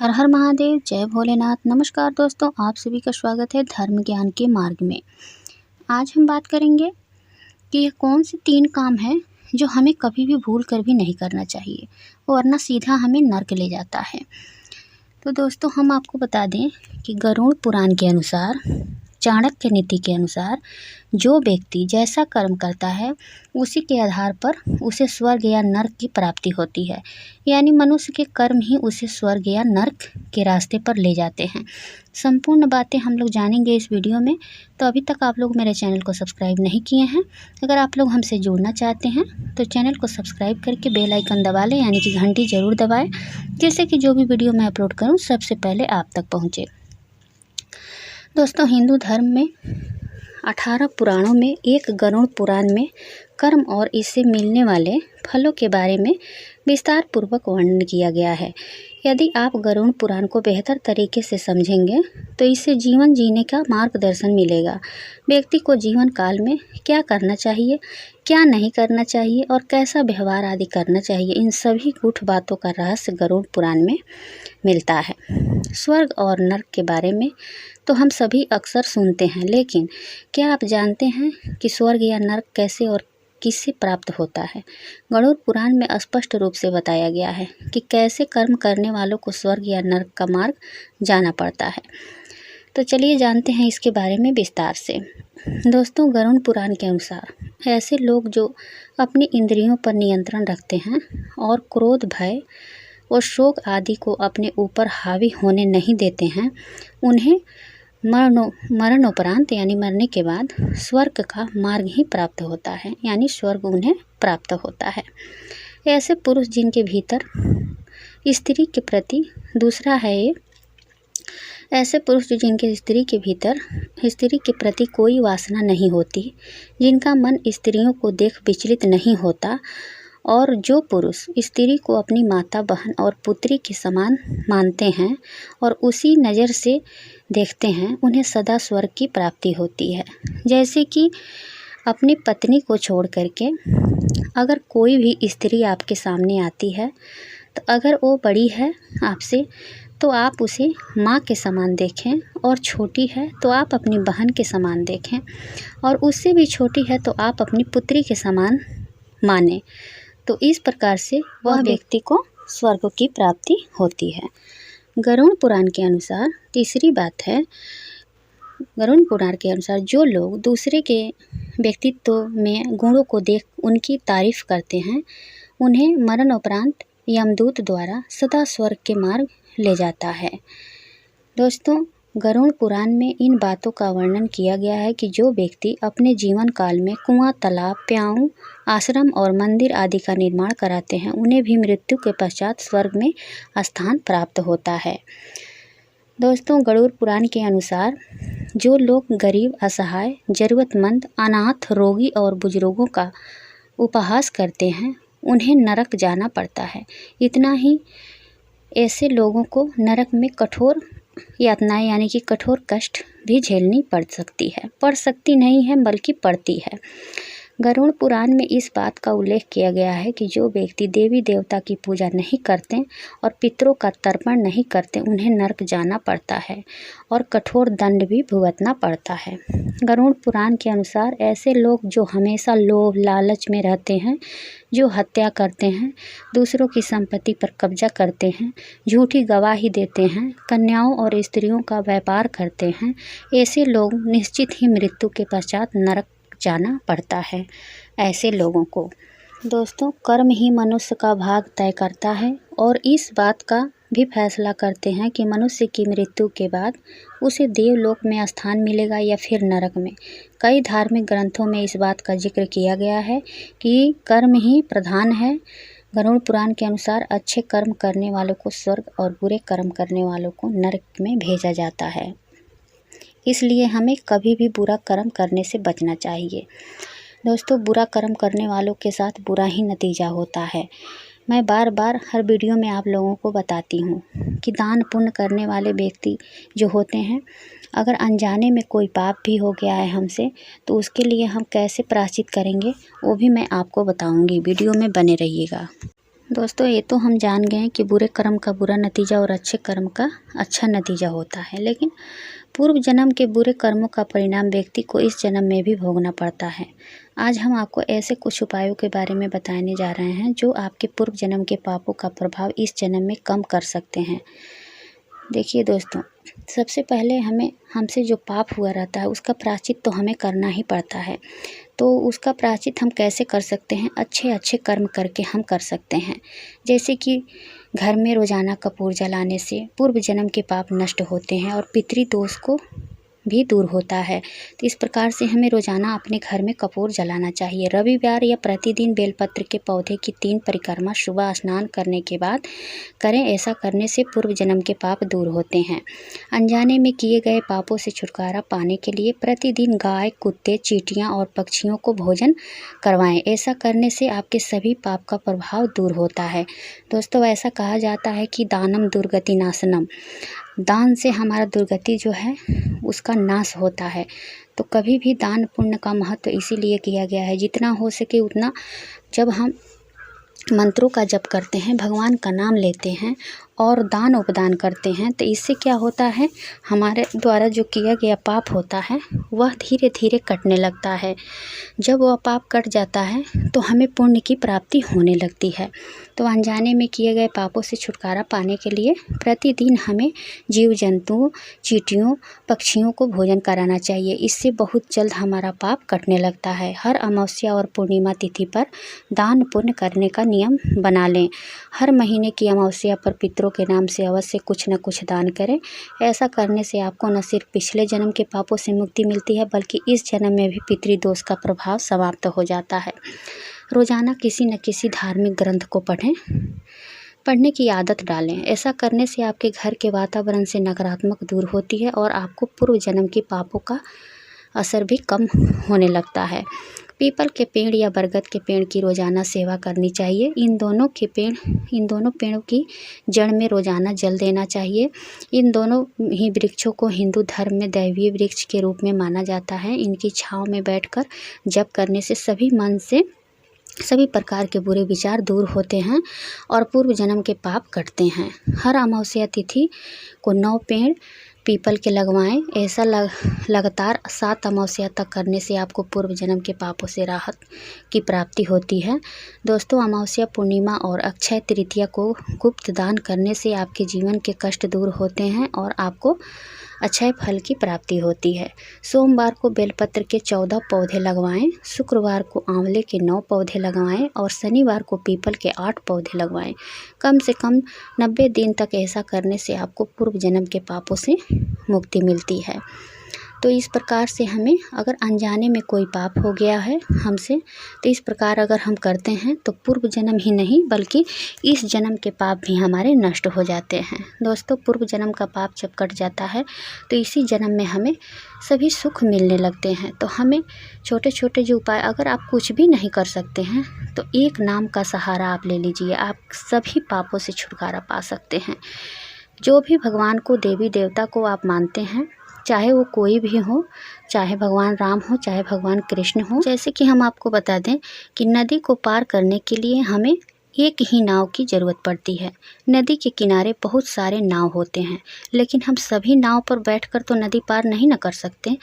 हर हर महादेव, जय भोलेनाथ। नमस्कार दोस्तों, आप सभी का स्वागत है धर्म ज्ञान के मार्ग में। आज हम बात करेंगे कि ये कौन से 3 काम हैं जो हमें कभी भी भूल कर भी नहीं करना चाहिए, वरना सीधा हमें नर्क ले जाता है। तो दोस्तों, हम आपको बता दें कि गरुड़ पुराण के अनुसार, चाणक्य नीति के अनुसार, जो व्यक्ति जैसा कर्म करता है उसी के आधार पर उसे स्वर्ग या नर्क की प्राप्ति होती है। यानी मनुष्य के कर्म ही उसे स्वर्ग या नर्क के रास्ते पर ले जाते हैं। संपूर्ण बातें हम लोग जानेंगे इस वीडियो में। तो अभी तक आप लोग मेरे चैनल को सब्सक्राइब नहीं किए हैं, अगर आप लोग हमसे जुड़ना चाहते हैं तो चैनल को सब्सक्राइब करके बेल आइकन दबा लें, यानी कि घंटी ज़रूर दबाएं, जिससे कि जो भी वीडियो मैं अपलोड करूँ सबसे पहले आप तक पहुँचे। दोस्तों, हिंदू धर्म में 18 पुराणों में एक गरुड़ पुराण में कर्म और इससे मिलने वाले फलों के बारे में विस्तार पूर्वक वर्णन किया गया है। यदि आप गरुड़ पुराण को बेहतर तरीके से समझेंगे तो इससे जीवन जीने का मार्गदर्शन मिलेगा। व्यक्ति को जीवन काल में क्या करना चाहिए, क्या नहीं करना चाहिए और कैसा व्यवहार आदि करना चाहिए, इन सभी गूढ़ बातों का रहस्य गरुड़ पुराण में मिलता है। स्वर्ग और नर्क के बारे में तो हम सभी अक्सर सुनते हैं, लेकिन क्या आप जानते हैं कि स्वर्ग या नर्क कैसे और किससे प्राप्त होता है? गरुड़ पुराण में स्पष्ट रूप से बताया गया है कि कैसे कर्म करने वालों को स्वर्ग या नर्क का मार्ग जाना पड़ता है। तो चलिए जानते हैं इसके बारे में विस्तार से। दोस्तों, गरुड़ पुराण के अनुसार ऐसे लोग जो अपनी इंद्रियों पर नियंत्रण रखते हैं और क्रोध, भय और शोक आदि को अपने ऊपर हावी होने नहीं देते हैं, उन्हें मरणोपरांत यानी मरने के बाद स्वर्ग का मार्ग ही प्राप्त होता है, यानी स्वर्ग उन्हें प्राप्त होता है। ऐसे पुरुष जिनके भीतर स्त्री के प्रति दूसरा है ये ऐसे पुरुष जिनके स्त्री के भीतर स्त्री के प्रति कोई वासना नहीं होती, जिनका मन स्त्रियों को देख विचलित नहीं होता, और जो पुरुष स्त्री को अपनी माता, बहन और पुत्री के समान मानते हैं और उसी नज़र से देखते हैं, उन्हें सदा स्वर्ग की प्राप्ति होती है। जैसे कि अपनी पत्नी को छोड़ करके अगर कोई भी स्त्री आपके सामने आती है, तो अगर वो बड़ी है आपसे तो आप उसे माँ के समान देखें, और छोटी है तो आप अपनी बहन के समान देखें, और उससे भी छोटी है तो आप अपनी पुत्री के समान मानें। तो इस प्रकार से वह व्यक्ति को स्वर्ग की प्राप्ति होती है। गरुड़ पुराण के अनुसार तीसरी बात है, गरुड़ पुराण के अनुसार जो लोग दूसरे के व्यक्तित्व में गुणों को देख उनकी तारीफ करते हैं, उन्हें मरणोपरांत यमदूत द्वारा सदा स्वर्ग के मार्ग ले जाता है। दोस्तों, गरुड़ पुराण में इन बातों का वर्णन किया गया है कि जो व्यक्ति अपने जीवन काल में कुआं, तालाब, प्याऊ, आश्रम और मंदिर आदि का निर्माण कराते हैं, उन्हें भी मृत्यु के पश्चात स्वर्ग में स्थान प्राप्त होता है। दोस्तों, गरुड़ पुराण के अनुसार जो लोग गरीब, असहाय, जरूरतमंद, अनाथ, रोगी और बुजुर्गों का उपहास करते हैं, उन्हें नरक जाना पड़ता है। इतना ही, ऐसे लोगों को नरक में कठोर यातनाएं यानी कि कठोर कष्ट भी झेलनी पड़ सकती नहीं है, बल्कि पड़ती है। गरुड़ पुराण में इस बात का उल्लेख किया गया है कि जो व्यक्ति देवी देवता की पूजा नहीं करते और पितरों का तर्पण नहीं करते, उन्हें नरक जाना पड़ता है और कठोर दंड भी भुगतना पड़ता है। गरुड़ पुराण के अनुसार ऐसे लोग जो हमेशा लोभ लालच में रहते हैं, जो हत्या करते हैं, दूसरों की संपत्ति पर कब्जा करते हैं, झूठी गवाही देते हैं, कन्याओं और स्त्रियों का व्यापार करते हैं, ऐसे लोग निश्चित ही मृत्यु के पश्चात नरक जाना पड़ता है। ऐसे लोगों को दोस्तों, कर्म ही मनुष्य का भाग तय करता है और इस बात का भी फैसला करते हैं कि मनुष्य की मृत्यु के बाद उसे देवलोक में स्थान मिलेगा या फिर नरक में। कई धार्मिक ग्रंथों में इस बात का जिक्र किया गया है कि कर्म ही प्रधान है। गरुड़ पुराण के अनुसार अच्छे कर्म करने वालों को स्वर्ग और बुरे कर्म करने वालों को नरक में भेजा जाता है। इसलिए हमें कभी भी बुरा कर्म करने से बचना चाहिए। दोस्तों, बुरा कर्म करने वालों के साथ बुरा ही नतीजा होता है। मैं बार बार हर वीडियो में आप लोगों को बताती हूँ कि दान पुण्य करने वाले व्यक्ति जो होते हैं, अगर अनजाने में कोई पाप भी हो गया है हमसे, तो उसके लिए हम कैसे प्रायश्चित करेंगे वो भी मैं आपको बताऊँगी। वीडियो में बने रहिएगा। दोस्तों, ये तो हम जान गए हैं कि बुरे कर्म का बुरा नतीजा और अच्छे कर्म का अच्छा नतीजा होता है, लेकिन पूर्व जन्म के बुरे कर्मों का परिणाम व्यक्ति को इस जन्म में भी भोगना पड़ता है। आज हम आपको ऐसे कुछ उपायों के बारे में बताने जा रहे हैं जो आपके पूर्व जन्म के पापों का प्रभाव इस जन्म में कम कर सकते हैं। देखिए दोस्तों, सबसे पहले हमसे जो पाप हुआ रहता है उसका प्रायश्चित तो हमें करना ही पड़ता है। तो उसका प्रायश्चित हम कैसे कर सकते हैं? अच्छे अच्छे कर्म करके हम कर सकते हैं। जैसे कि घर में रोज़ाना कपूर जलाने से पूर्व जन्म के पाप नष्ट होते हैं और पितृदोष को भी दूर होता है। तो इस प्रकार से हमें रोज़ाना अपने घर में कपूर जलाना चाहिए। रविवार या प्रतिदिन बेलपत्र के पौधे की 3 परिक्रमा सुबह स्नान करने के बाद करें। ऐसा करने से पूर्व जन्म के पाप दूर होते हैं। अनजाने में किए गए पापों से छुटकारा पाने के लिए प्रतिदिन गाय, कुत्ते, चींटियां और पक्षियों को भोजन करवाएं। ऐसा करने से आपके सभी पाप का प्रभाव दूर होता है। दोस्तों, ऐसा कहा जाता है कि दानम दुर्गति नाशनम, दान से हमारा दुर्गति जो है उसका नाश होता है। तो कभी भी दान पुण्य का महत्व इसीलिए किया गया है, जितना हो सके उतना जब हम मंत्रों का जप करते हैं, भगवान का नाम लेते हैं और दान उपदान करते हैं, तो इससे क्या होता है, हमारे द्वारा जो किया गया पाप होता है वह धीरे धीरे कटने लगता है। जब वह पाप कट जाता है तो हमें पुण्य की प्राप्ति होने लगती है। तो अनजाने में किए गए पापों से छुटकारा पाने के लिए प्रतिदिन हमें जीव जंतुओं, चींटियों, पक्षियों को भोजन कराना चाहिए। इससे बहुत जल्द हमारा पाप कटने लगता है। हर अमावस्या और पूर्णिमा तिथि पर दान पुण्य करने का नियम बना लें। हर महीने की अमावस्या पर पितरों के नाम से अवश्य कुछ न कुछ दान करें। ऐसा करने से आपको न सिर्फ पिछले जन्म के पापों से मुक्ति मिलती है, बल्कि इस जन्म में भी पितृदोष का प्रभाव समाप्त हो जाता है। रोजाना किसी न किसी धार्मिक ग्रंथ को पढ़ने की आदत डालें। ऐसा करने से आपके घर के वातावरण से नकारात्मक दूर होती है और आपको पूर्व जन्म के पापों का असर भी कम होने लगता है। पीपल के पेड़ या बरगद के पेड़ की रोज़ाना सेवा करनी चाहिए। इन दोनों पेड़ों की जड़ में रोज़ाना जल देना चाहिए। इन दोनों ही वृक्षों को हिंदू धर्म में दैवीय वृक्ष के रूप में माना जाता है। इनकी छांव में बैठकर जप करने से सभी प्रकार के बुरे विचार दूर होते हैं और पूर्व जन्म के पाप कटते हैं। हर अमावस्या तिथि को 9 पेड़ पीपल के लगवाएं। ऐसा लगातार 7 अमावस्या तक करने से आपको पूर्व जन्म के पापों से राहत की प्राप्ति होती है। दोस्तों, अमावस्या, पूर्णिमा और अक्षय तृतीया को गुप्त दान करने से आपके जीवन के कष्ट दूर होते हैं और आपको अक्षय फल की प्राप्ति होती है। सोमवार को बेलपत्र के 14 पौधे लगवाएं, शुक्रवार को आंवले के 9 पौधे लगवाएं और शनिवार को पीपल के 8 पौधे लगवाएं। कम से कम 90 दिन तक ऐसा करने से आपको पूर्व जन्म के पापों से मुक्ति मिलती है। तो इस प्रकार से हमें, अगर अनजाने में कोई पाप हो गया है हमसे, तो इस प्रकार अगर हम करते हैं तो पूर्व जन्म ही नहीं बल्कि इस जन्म के पाप भी हमारे नष्ट हो जाते हैं। दोस्तों, पूर्व जन्म का पाप जब कट जाता है तो इसी जन्म में हमें सभी सुख मिलने लगते हैं। तो हमें छोटे छोटे जो उपाय, अगर आप कुछ भी नहीं कर सकते हैं तो एक नाम का सहारा आप ले लीजिए, आप सभी पापों से छुटकारा पा सकते हैं। जो भी भगवान को, देवी देवता को आप मानते हैं, चाहे वो कोई भी हो, चाहे भगवान राम हो, चाहे भगवान कृष्ण हो। जैसे कि हम आपको बता दें कि नदी को पार करने के लिए हमें एक ही नाव की ज़रूरत पड़ती है। नदी के किनारे बहुत सारे नाव होते हैं, लेकिन हम सभी नाव पर बैठकर तो नदी पार नहीं न कर सकते।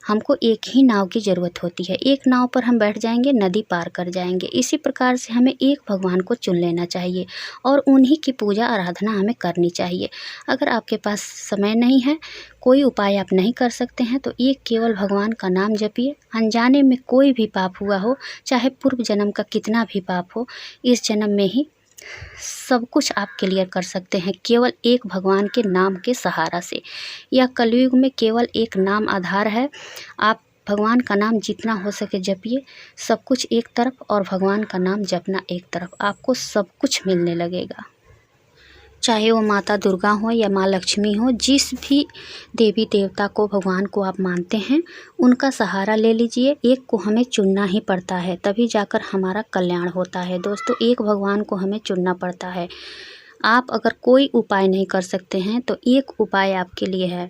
हमको एक ही नाव की ज़रूरत होती है। एक नाव पर हम बैठ जाएंगे, नदी पार कर जाएंगे। इसी प्रकार से हमें एक भगवान को चुन लेना चाहिए और उन्हीं की पूजा आराधना हमें करनी चाहिए। अगर आपके पास समय नहीं है, कोई उपाय आप नहीं कर सकते हैं, तो एक केवल भगवान का नाम जपिए। अनजाने में कोई भी पाप हुआ हो, चाहे पूर्व जन्म का कितना भी पाप हो, इस जन्म में ही सब कुछ आप क्लियर कर सकते हैं केवल एक भगवान के नाम के सहारा से। यह कलयुग में केवल एक नाम आधार है। आप भगवान का नाम जितना हो सके जपिए। सब कुछ एक तरफ और भगवान का नाम जपना एक तरफ, आपको सब कुछ मिलने लगेगा। चाहे वो माता दुर्गा हो या माँ लक्ष्मी हो, जिस भी देवी देवता को, भगवान को आप मानते हैं, उनका सहारा ले लीजिए। एक को हमें चुनना ही पड़ता है, तभी जाकर हमारा कल्याण होता है। दोस्तों, एक भगवान को हमें चुनना पड़ता है। आप अगर कोई उपाय नहीं कर सकते हैं तो एक उपाय आपके लिए है।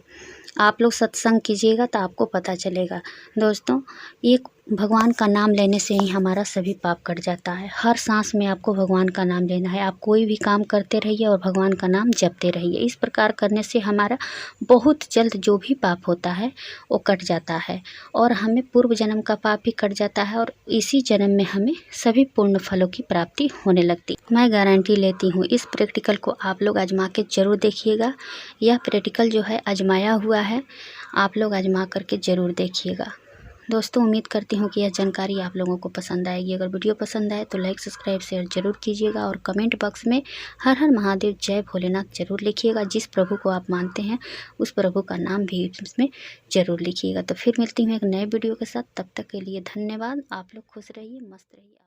आप लोग सत्संग कीजिएगा तो आपको पता चलेगा। दोस्तों, एक भगवान का नाम लेने से ही हमारा सभी पाप कट जाता है। हर सांस में आपको भगवान का नाम लेना है। आप कोई भी काम करते रहिए और भगवान का नाम जपते रहिए। इस प्रकार करने से हमारा बहुत जल्द जो भी पाप होता है वो कट जाता है और हमें पूर्व जन्म का पाप भी कट जाता है और इसी जन्म में हमें सभी पूर्ण फलों की प्राप्ति होने लगती। मैं गारंटी लेती हूँ, इस प्रैक्टिकल को आप लोग आजमा के ज़रूर देखिएगा। यह प्रैक्टिकल जो है आजमाया हुआ है, आप लोग आजमा करके ज़रूर देखिएगा। दोस्तों, उम्मीद करती हूँ कि यह जानकारी आप लोगों को पसंद आएगी। अगर वीडियो पसंद आए तो लाइक, सब्सक्राइब, शेयर जरूर कीजिएगा और कमेंट बॉक्स में हर हर महादेव, जय भोलेनाथ जरूर लिखिएगा। जिस प्रभु को आप मानते हैं उस प्रभु का नाम भी इसमें जरूर लिखिएगा। तो फिर मिलती हूँ एक नए वीडियो के साथ। तब तक के लिए धन्यवाद। आप लोग खुश रहिए, मस्त रहिए।